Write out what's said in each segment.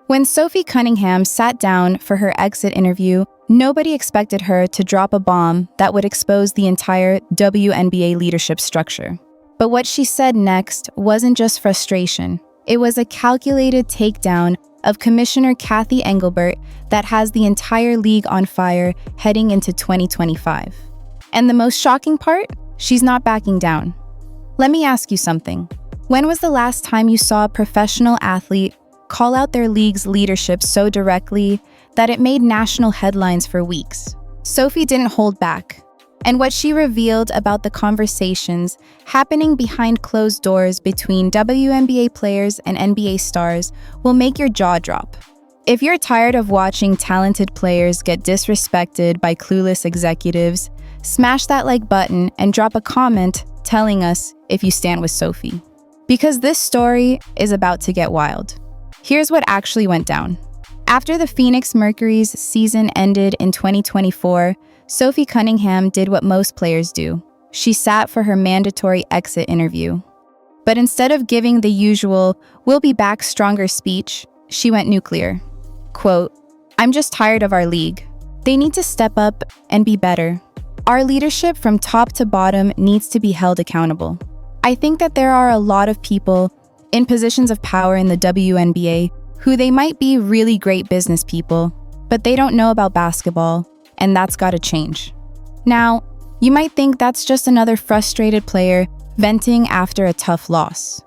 When Sophie Cunningham sat down for her exit interview, nobody expected her to drop a bomb that would expose the entire WNBA leadership structure. But what she said next wasn't just frustration. It was a calculated takedown of Commissioner Kathy Engelbert that has the entire league on fire heading into 2025. And the most shocking part? She's not backing down. Let me ask you something. When was the last time you saw a professional athlete call out their league's leadership so directly that it made national headlines for weeks? Sophie didn't hold back. And what she revealed about the conversations happening behind closed doors between WNBA players and NBA stars will make your jaw drop. If you're tired of watching talented players get disrespected by clueless executives, smash that like button and drop a comment telling us if you stand with Sophie. Because this story is about to get wild. Here's what actually went down. After the Phoenix Mercury's season ended in 2024, Sophie Cunningham did what most players do. She sat for her mandatory exit interview. But instead of giving the usual, "we'll be back stronger" speech, she went nuclear. Quote, "I'm just tired of our league. They need to step up and be better. Our leadership from top to bottom needs to be held accountable. I think that there are a lot of people in positions of power in the WNBA who they might be really great business people, but they don't know about basketball, and that's gotta change." Now, you might think that's just another frustrated player venting after a tough loss.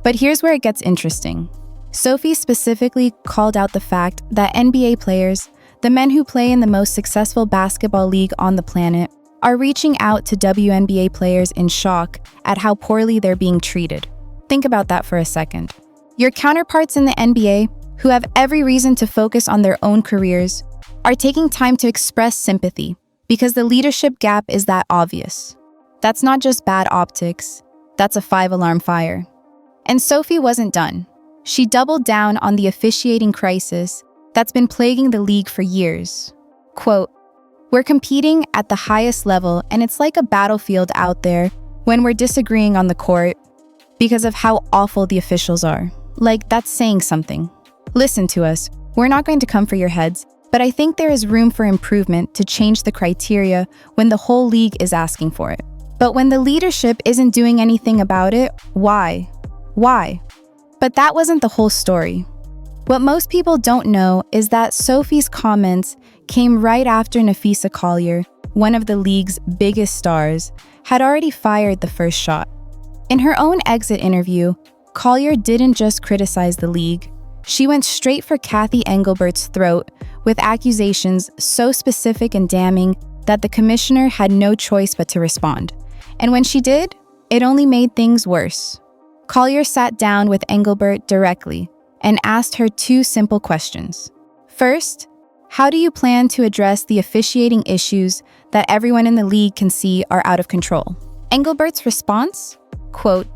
But here's where it gets interesting. Sophie specifically called out the fact that NBA players, the men who play in the most successful basketball league on the planet, are reaching out to WNBA players in shock at how poorly they're being treated. Think about that for a second. Your counterparts in the NBA, who have every reason to focus on their own careers, are taking time to express sympathy because the leadership gap is that obvious. That's not just bad optics, that's a 5-alarm fire. And Sophie wasn't done. She doubled down on the officiating crisis that's been plaguing the league for years. Quote, "We're competing at the highest level, and it's like a battlefield out there when we're disagreeing on the court because of how awful the officials are. Like, that's saying something. Listen to us. We're not going to come for your heads, but I think there is room for improvement to change the criteria when the whole league is asking for it. But when the leadership isn't doing anything about it, why? Why?" But that wasn't the whole story. What most people don't know is that Sophie's comments came right after Napheesa Collier, one of the league's biggest stars, had already fired the first shot. In her own exit interview, Collier didn't just criticize the league. She went straight for Kathy Engelbert's throat with accusations so specific and damning that the commissioner had no choice but to respond. And when she did, it only made things worse. Collier sat down with Engelbert directly and asked her 2 simple questions. First, how do you plan to address the officiating issues that everyone in the league can see are out of control? Engelbert's response? Quote,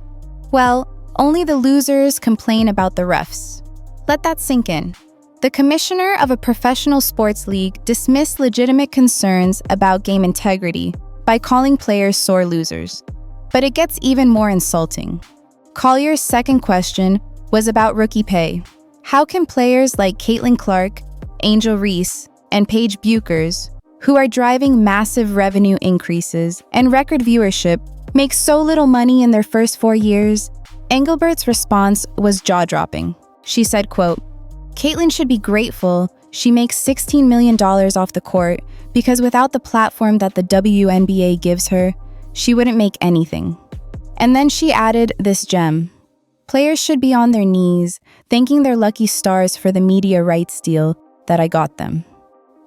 "Well, only the losers complain about the refs." Let that sink in. The commissioner of a professional sports league dismissed legitimate concerns about game integrity by calling players sore losers. But it gets even more insulting. Collier's second question was about rookie pay. How can players like Caitlin Clark, Angel Reese, and Paige Buchers, who are driving massive revenue increases and record viewership, make so little money in their first 4 years? Engelbert's response was jaw-dropping. She said, quote, "Caitlin should be grateful she makes $16 million off the court because without the platform that the WNBA gives her, she wouldn't make anything." And then she added this gem. "Players should be on their knees, thanking their lucky stars for the media rights deal that I got them."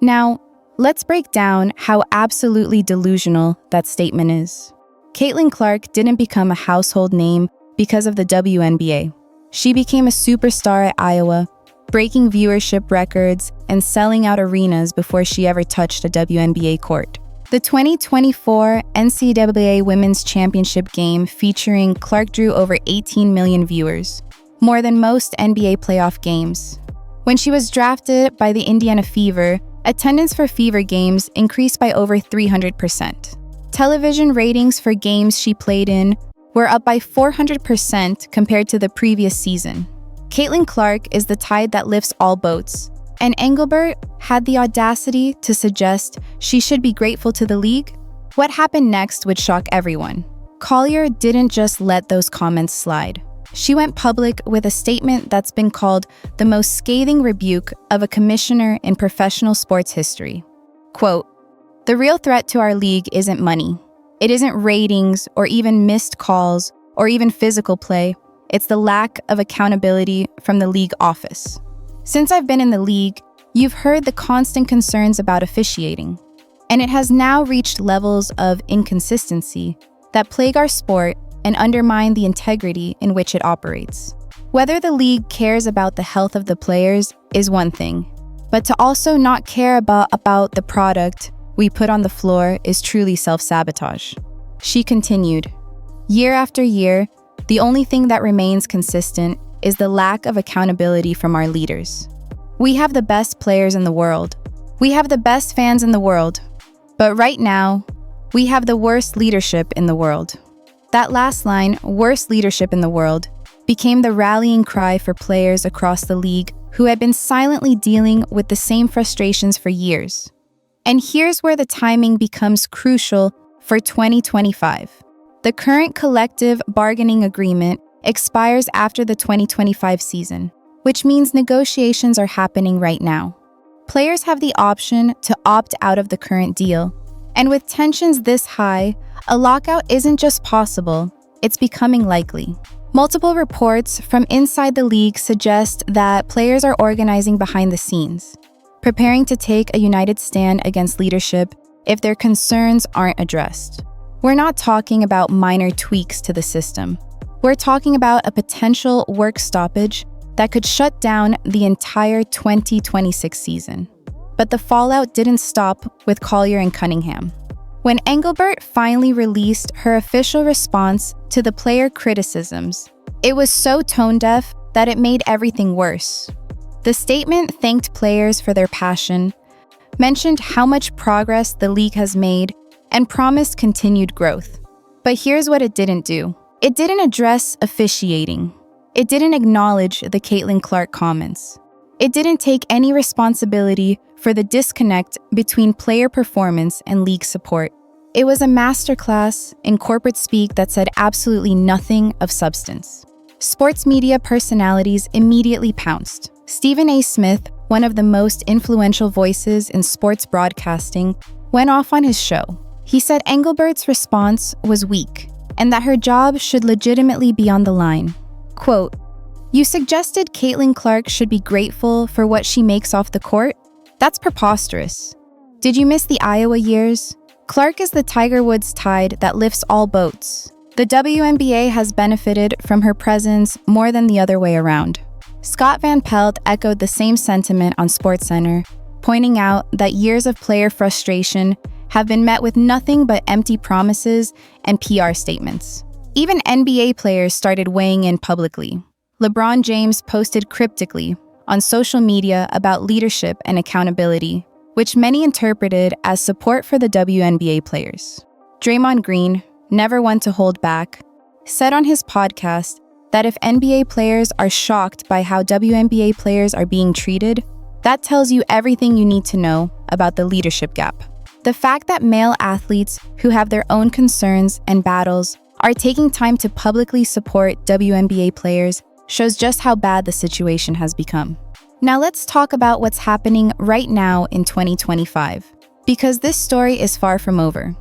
Now, let's break down how absolutely delusional that statement is. Caitlin Clark didn't become a household name because of the WNBA. She became a superstar at Iowa, breaking viewership records and selling out arenas before she ever touched a WNBA court. The 2024 NCAA Women's Championship game featuring Clark drew over 18 million viewers, more than most NBA playoff games. When she was drafted by the Indiana Fever, attendance for Fever games increased by over 300%. Television ratings for games she played in were up by 400% compared to the previous season. Caitlin Clark is the tide that lifts all boats, and Engelbert had the audacity to suggest she should be grateful to the league. What happened next would shock everyone. Collier didn't just let those comments slide. She went public with a statement that's been called the most scathing rebuke of a commissioner in professional sports history. Quote, "The real threat to our league isn't money. It isn't ratings or even missed calls or even physical play. It's the lack of accountability from the league office. Since I've been in the league, you've heard the constant concerns about officiating, and it has now reached levels of inconsistency that plague our sport and undermine the integrity in which it operates. Whether the league cares about the health of the players is one thing, but to also not care about the product we put on the floor is truly self-sabotage." She continued, "Year after year, the only thing that remains consistent is the lack of accountability from our leaders. We have the best players in the world. We have the best fans in the world. But right now, we have the worst leadership in the world." That last line, "worst leadership in the world," became the rallying cry for players across the league who had been silently dealing with the same frustrations for years. And here's where the timing becomes crucial for 2025. The current collective bargaining agreement expires after the 2025 season, which means negotiations are happening right now. Players have the option to opt out of the current deal. And with tensions this high, a lockout isn't just possible, it's becoming likely. Multiple reports from inside the league suggest that players are organizing behind the scenes, preparing to take a united stand against leadership if their concerns aren't addressed. We're not talking about minor tweaks to the system. We're talking about a potential work stoppage that could shut down the entire 2026 season. But the fallout didn't stop with Collier and Cunningham. When Engelbert finally released her official response to the player criticisms, it was so tone-deaf that it made everything worse. The statement thanked players for their passion, mentioned how much progress the league has made, and promised continued growth. But here's what it didn't do. It didn't address officiating. It didn't acknowledge the Caitlin Clark comments. It didn't take any responsibility for the disconnect between player performance and league support. It was a masterclass in corporate speak that said absolutely nothing of substance. Sports media personalities immediately pounced. Stephen A. Smith, one of the most influential voices in sports broadcasting, went off on his show. He said Engelbert's response was weak and that her job should legitimately be on the line. Quote, "You suggested Caitlin Clark should be grateful for what she makes off the court? That's preposterous. Did you miss the Iowa years? Clark is the Tiger Woods tide that lifts all boats. The WNBA has benefited from her presence more than the other way around." Scott Van Pelt echoed the same sentiment on SportsCenter, pointing out that years of player frustration have been met with nothing but empty promises and PR statements. Even NBA players started weighing in publicly. LeBron James posted cryptically on social media about leadership and accountability, which many interpreted as support for the WNBA players. Draymond Green, never one to hold back, said on his podcast that if NBA players are shocked by how WNBA players are being treated, that tells you everything you need to know about the leadership gap. The fact that male athletes who have their own concerns and battles are taking time to publicly support WNBA players shows just how bad the situation has become. Now let's talk about what's happening right now in 2025, because this story is far from over.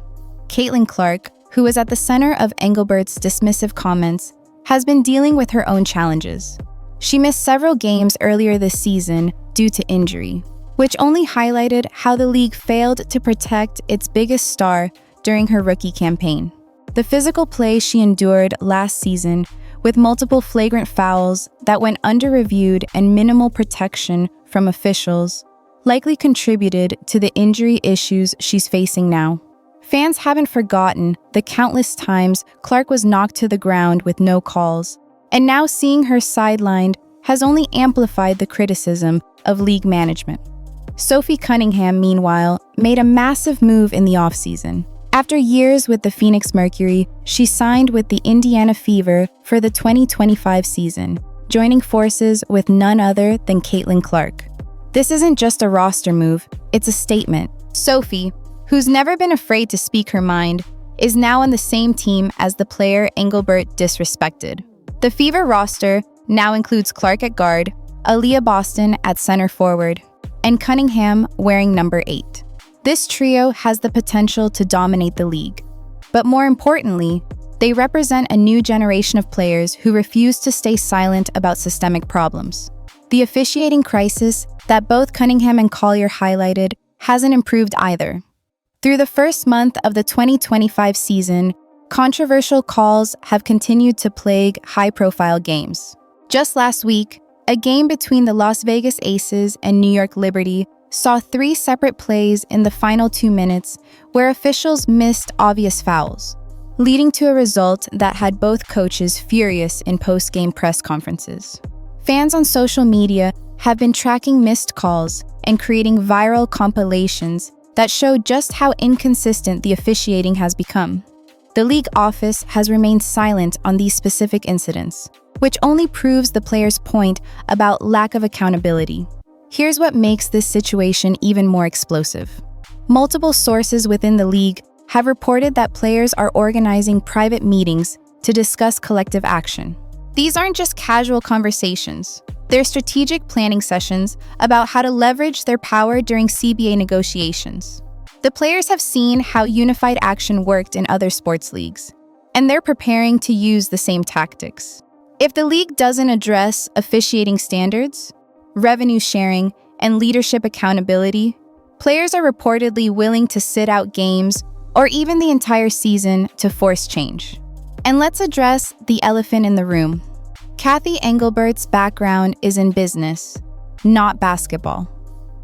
Caitlin Clark, who was at the center of Engelbert's dismissive comments, has been dealing with her own challenges. She missed several games earlier this season due to injury, which only highlighted how the league failed to protect its biggest star during her rookie campaign. The physical play she endured last season, with multiple flagrant fouls that went under-reviewed and minimal protection from officials, likely contributed to the injury issues she's facing now. Fans haven't forgotten the countless times Clark was knocked to the ground with no calls, and now seeing her sidelined has only amplified the criticism of league management. Sophie Cunningham, meanwhile, made a massive move in the offseason. After years with the Phoenix Mercury, she signed with the Indiana Fever for the 2025 season, joining forces with none other than Caitlin Clark. This isn't just a roster move, it's a statement. Sophie, who's never been afraid to speak her mind, is now on the same team as the player Engelbert disrespected. The Fever roster now includes Clark at guard, Aaliyah Boston at center forward, and Cunningham wearing number 8. This trio has the potential to dominate the league. But more importantly, they represent a new generation of players who refuse to stay silent about systemic problems. The officiating crisis that both Cunningham and Collier highlighted hasn't improved either. Through the first month of the 2025 season, controversial calls have continued to plague high-profile games. Just last week, a game between the Las Vegas Aces and New York Liberty saw 3 separate plays in the final 2 minutes where officials missed obvious fouls, leading to a result that had both coaches furious in post-game press conferences. Fans on social media have been tracking missed calls and creating viral compilations that show just how inconsistent the officiating has become. The league office has remained silent on these specific incidents, which only proves the players' point about lack of accountability. Here's what makes this situation even more explosive. Multiple sources within the league have reported that players are organizing private meetings to discuss collective action. These aren't just casual conversations. They're strategic planning sessions about how to leverage their power during CBA negotiations. The players have seen how unified action worked in other sports leagues, and they're preparing to use the same tactics. If the league doesn't address officiating standards, revenue sharing, and leadership accountability, players are reportedly willing to sit out games or even the entire season to force change. And let's address the elephant in the room. Kathy Engelbert's background is in business, not basketball.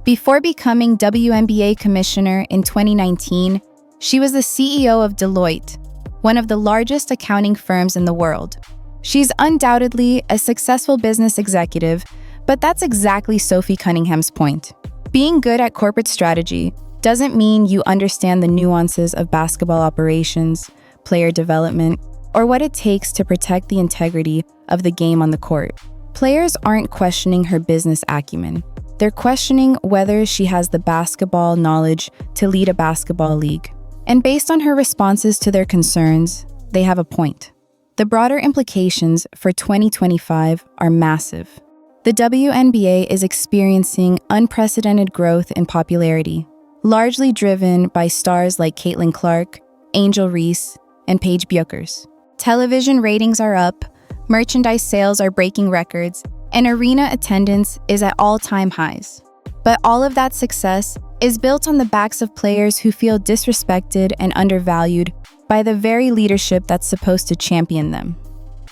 Before becoming WNBA Commissioner in 2019, she was the CEO of Deloitte, one of the largest accounting firms in the world. She's undoubtedly a successful business executive, but that's exactly Sophie Cunningham's point. Being good at corporate strategy doesn't mean you understand the nuances of basketball operations, player development, or what it takes to protect the integrity of the game on the court. Players aren't questioning her business acumen. They're questioning whether she has the basketball knowledge to lead a basketball league. And based on her responses to their concerns, they have a point. The broader implications for 2025 are massive. The WNBA is experiencing unprecedented growth in popularity, largely driven by stars like Caitlin Clark, Angel Reese, and Paige Bueckers. Television ratings are up, merchandise sales are breaking records, and arena attendance is at all-time highs. But all of that success is built on the backs of players who feel disrespected and undervalued by the very leadership that's supposed to champion them.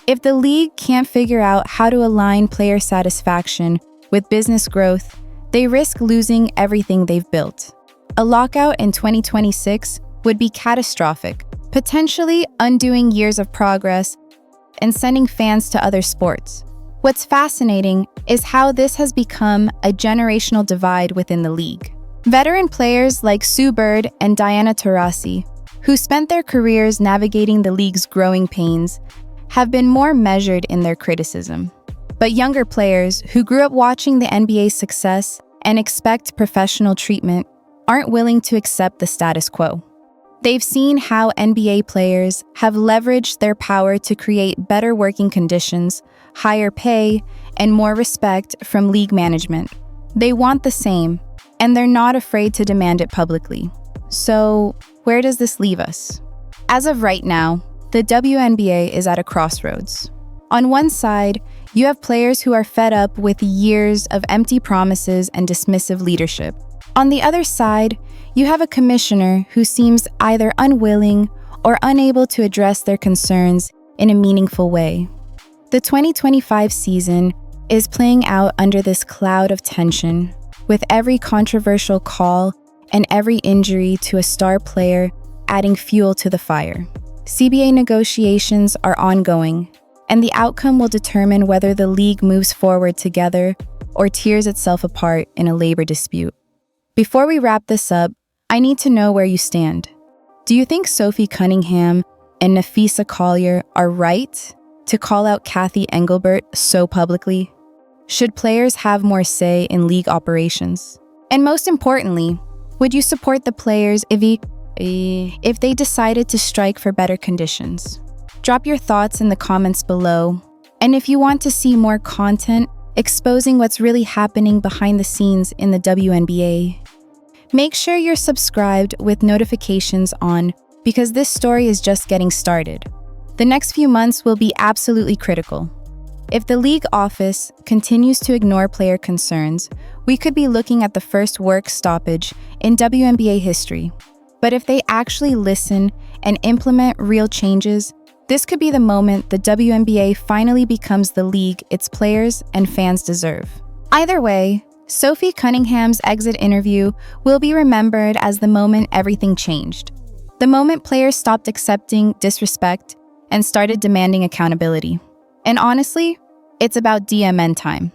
If the league can't figure out how to align player satisfaction with business growth, they risk losing everything they've built. A lockout in 2026 would be catastrophic, potentially undoing years of progress and sending fans to other sports. What's fascinating is how this has become a generational divide within the league. Veteran players like Sue Bird and Diana Taurasi, who spent their careers navigating the league's growing pains, have been more measured in their criticism. But younger players who grew up watching the NBA's success and expect professional treatment aren't willing to accept the status quo. They've seen how NBA players have leveraged their power to create better working conditions, higher pay, and more respect from league management. They want the same, and they're not afraid to demand it publicly. So, where does this leave us? As of right now, the WNBA is at a crossroads. On one side, you have players who are fed up with years of empty promises and dismissive leadership. On the other side, you have a commissioner who seems either unwilling or unable to address their concerns in a meaningful way. The 2025 season is playing out under this cloud of tension, with every controversial call and every injury to a star player adding fuel to the fire. CBA negotiations are ongoing, and the outcome will determine whether the league moves forward together or tears itself apart in a labor dispute. Before we wrap this up, I need to know where you stand. Do you think Sophie Cunningham and Napheesa Collier are right to call out Kathy Engelbert so publicly? Should players have more say in league operations? And most importantly, would you support the players if they decided to strike for better conditions? Drop your thoughts in the comments below. And if you want to see more content exposing what's really happening behind the scenes in the WNBA, make sure you're subscribed with notifications on, because this story is just getting started. The next few months will be absolutely critical. If the league office continues to ignore player concerns, we could be looking at the first work stoppage in WNBA history. But if they actually listen and implement real changes, this could be the moment the WNBA finally becomes the league its players and fans deserve. Either way, Sophie Cunningham's exit interview will be remembered as the moment everything changed. The moment players stopped accepting disrespect and started demanding accountability. And honestly, it's about DMN time.